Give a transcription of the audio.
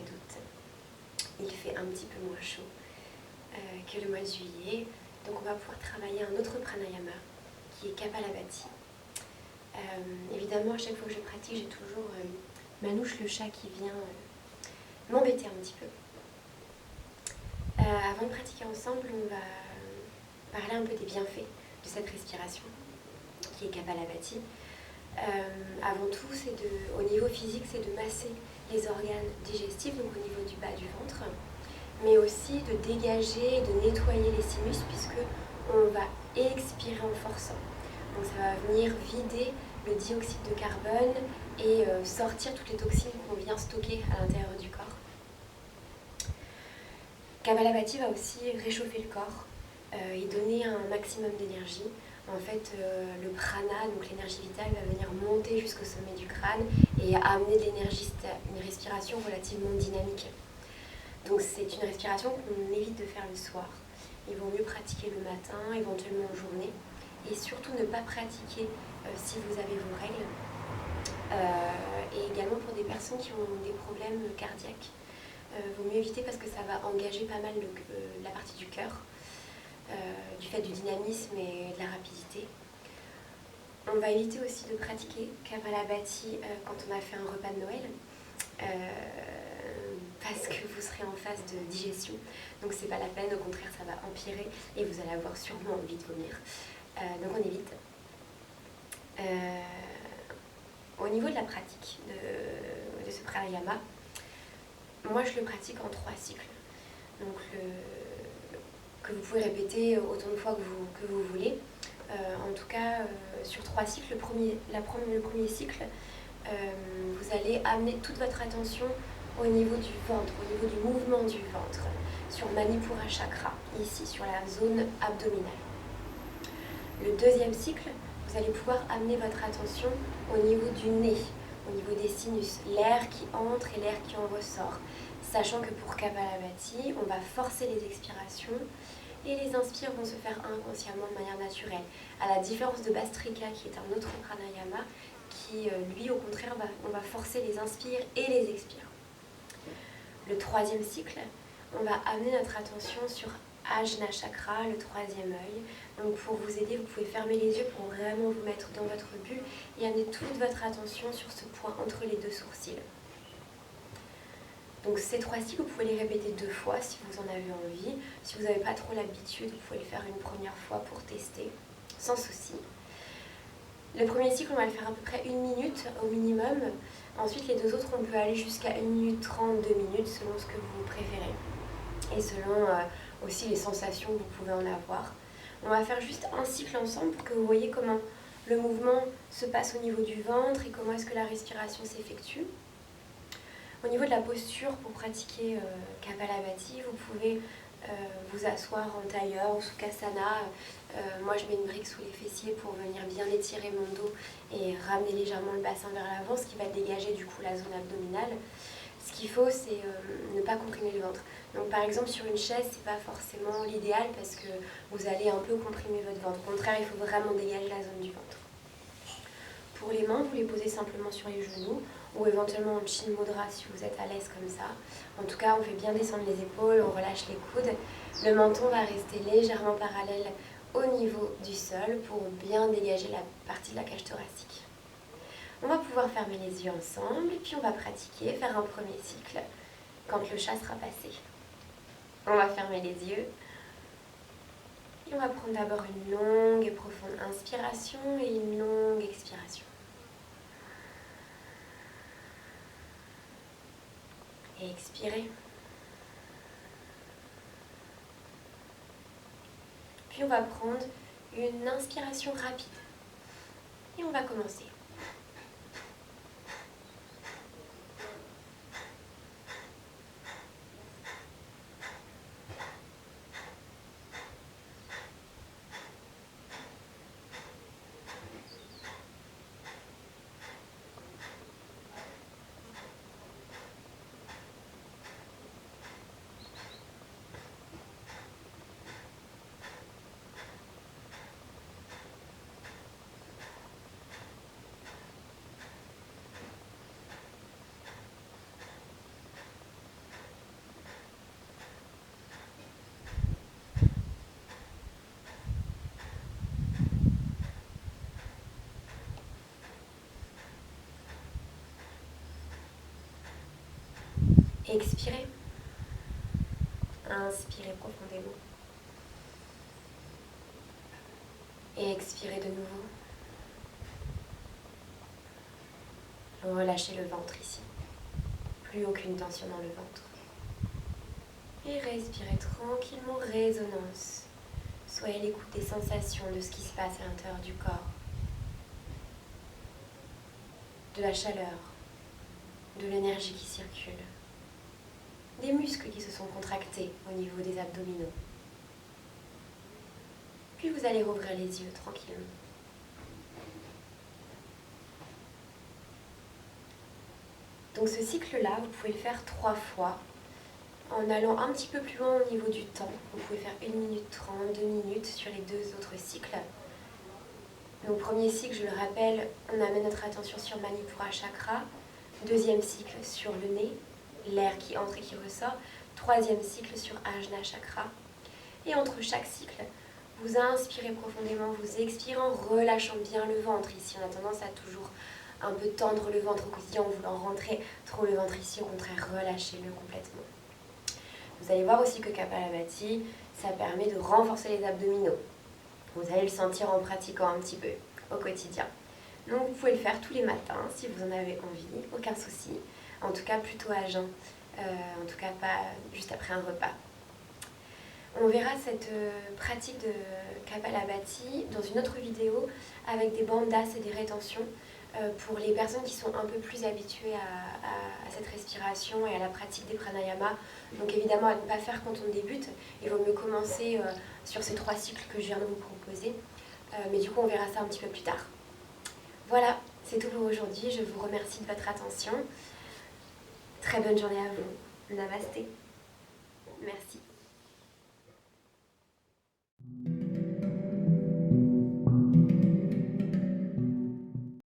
d'août. Il fait un petit peu moins chaud que le mois de juillet. Donc on va pouvoir travailler un autre pranayama qui est Kapalabhati. Évidemment, à chaque fois que je pratique, j'ai toujours Manouche le chat qui vient m'embêter un petit peu. Avant de pratiquer ensemble, on va parler un peu des bienfaits de cette respiration qui est Kapalabhati. Avant tout, au niveau physique, c'est de masser les organes digestifs, donc au niveau du bas du ventre, mais aussi de dégager et de nettoyer les sinus puisque on va expirer en forçant. Donc ça va venir vider le dioxyde de carbone et sortir toutes les toxines qu'on vient stocker à l'intérieur du corps. Kapalabhati va aussi réchauffer le corps et donner un maximum d'énergie. En fait, le prana, donc l'énergie vitale, va venir monter jusqu'au sommet du crâne et amener de l'énergie. C'est une respiration relativement dynamique. Donc c'est une respiration qu'on évite de faire le soir. Il vaut mieux pratiquer le matin, éventuellement en journée. Et surtout ne pas pratiquer si vous avez vos règles. Et également pour des personnes qui ont des problèmes cardiaques. Vaut mieux éviter parce que ça va engager pas mal la partie du cœur. Du fait du dynamisme et de la rapidité. On va éviter aussi de pratiquer Kapalabhati quand on a fait un repas de Noël parce que vous serez en phase de digestion, donc c'est pas la peine, au contraire ça va empirer et vous allez avoir sûrement envie de vomir, donc on évite. Au niveau de la pratique de ce pranayama, moi je le pratique en 3 cycles, donc que vous pouvez répéter autant de fois que vous voulez. En tout cas, sur 3 cycles, le premier cycle, vous allez amener toute votre attention au niveau du ventre, au niveau du mouvement du ventre, sur Manipura Chakra, ici, sur la zone abdominale. Le deuxième cycle, vous allez pouvoir amener votre attention au niveau du nez, au niveau des sinus, l'air qui entre et l'air qui en ressort. Sachant que pour Kapalabhati, on va forcer les expirations et les inspires vont se faire inconsciemment de manière naturelle. À la différence de Bhastrika, qui est un autre pranayama, qui lui au contraire, on va forcer les inspires et les expires. Le troisième cycle, on va amener notre attention sur Ajna Chakra, le troisième œil. Donc pour vous aider, vous pouvez fermer les yeux pour vraiment vous mettre dans votre bulle et amener toute votre attention sur ce point entre les 2 sourcils. Donc ces 3 cycles, vous pouvez les répéter 2 fois si vous en avez envie. Si vous n'avez pas trop l'habitude, vous pouvez le faire une première fois pour tester, sans souci. Le premier cycle, on va le faire à peu près 1 minute au minimum. Ensuite, les 2 autres, on peut aller jusqu'à 1 minute 30, 2 minutes, selon ce que vous préférez. Et selon aussi les sensations que vous pouvez en avoir. On va faire juste un cycle ensemble pour que vous voyez comment le mouvement se passe au niveau du ventre et comment est-ce que la respiration s'effectue. Au niveau de la posture, pour pratiquer Kapalabhati, vous pouvez vous asseoir en tailleur ou Sukhasana. Moi, je mets une brique sous les fessiers pour venir bien étirer mon dos et ramener légèrement le bassin vers l'avant, ce qui va dégager du coup la zone abdominale. Ce qu'il faut, c'est ne pas comprimer le ventre. Donc par exemple, sur une chaise, c'est pas forcément l'idéal parce que vous allez un peu comprimer votre ventre. Au contraire, il faut vraiment dégager la zone du ventre. Pour les mains, vous les posez simplement sur les genoux ou éventuellement en chin mudra si vous êtes à l'aise comme ça. En tout cas, on fait bien descendre les épaules, on relâche les coudes. Le menton va rester légèrement parallèle au niveau du sol pour bien dégager la partie de la cage thoracique. On va pouvoir fermer les yeux ensemble et puis on va pratiquer, faire un premier cycle quand le chat sera passé. On va fermer les yeux et on va prendre d'abord une longue et profonde inspiration et une longue expiration. Et expirer. Puis on va prendre une inspiration rapide et on va commencer. Expirez. Inspirez profondément. Et expirez de nouveau. Relâchez le ventre ici. Plus aucune tension dans le ventre. Et respirez tranquillement, résonance. Soyez à l'écoute des sensations, de ce qui se passe à l'intérieur du corps. De la chaleur, de l'énergie qui circule. Des muscles qui se sont contractés au niveau des abdominaux. Puis vous allez rouvrir les yeux tranquillement. Donc ce cycle-là, vous pouvez le faire 3 fois en allant un petit peu plus loin au niveau du temps. Vous pouvez faire 1 minute 30, 2 minutes sur les 2 autres cycles. Donc premier cycle, je le rappelle, on amène notre attention sur Manipura Chakra. Deuxième cycle sur le nez, l'air qui entre et qui ressort. Troisième cycle sur Ajna Chakra. Et entre chaque cycle, vous inspirez profondément, vous expirez en relâchant bien le ventre. Ici, on a tendance à toujours un peu tendre le ventre au quotidien en voulant rentrer trop le ventre ici. Au contraire, relâchez-le complètement. Vous allez voir aussi que Kapalabhati, ça permet de renforcer les abdominaux. Vous allez le sentir en pratiquant un petit peu au quotidien. Donc vous pouvez le faire tous les matins si vous en avez envie, aucun souci. En tout cas plutôt à jeun, en tout cas pas juste après un repas. On verra cette pratique de Kapalabhati dans une autre vidéo avec des bandas et des rétentions pour les personnes qui sont un peu plus habituées à cette respiration et à la pratique des pranayamas. Donc évidemment à ne pas faire quand on débute, il vaut mieux commencer sur ces 3 cycles que je viens de vous proposer. Mais du coup on verra ça un petit peu plus tard. Voilà, c'est tout pour aujourd'hui. Je vous remercie de votre attention. Très bonne journée à vous. Namasté. Merci.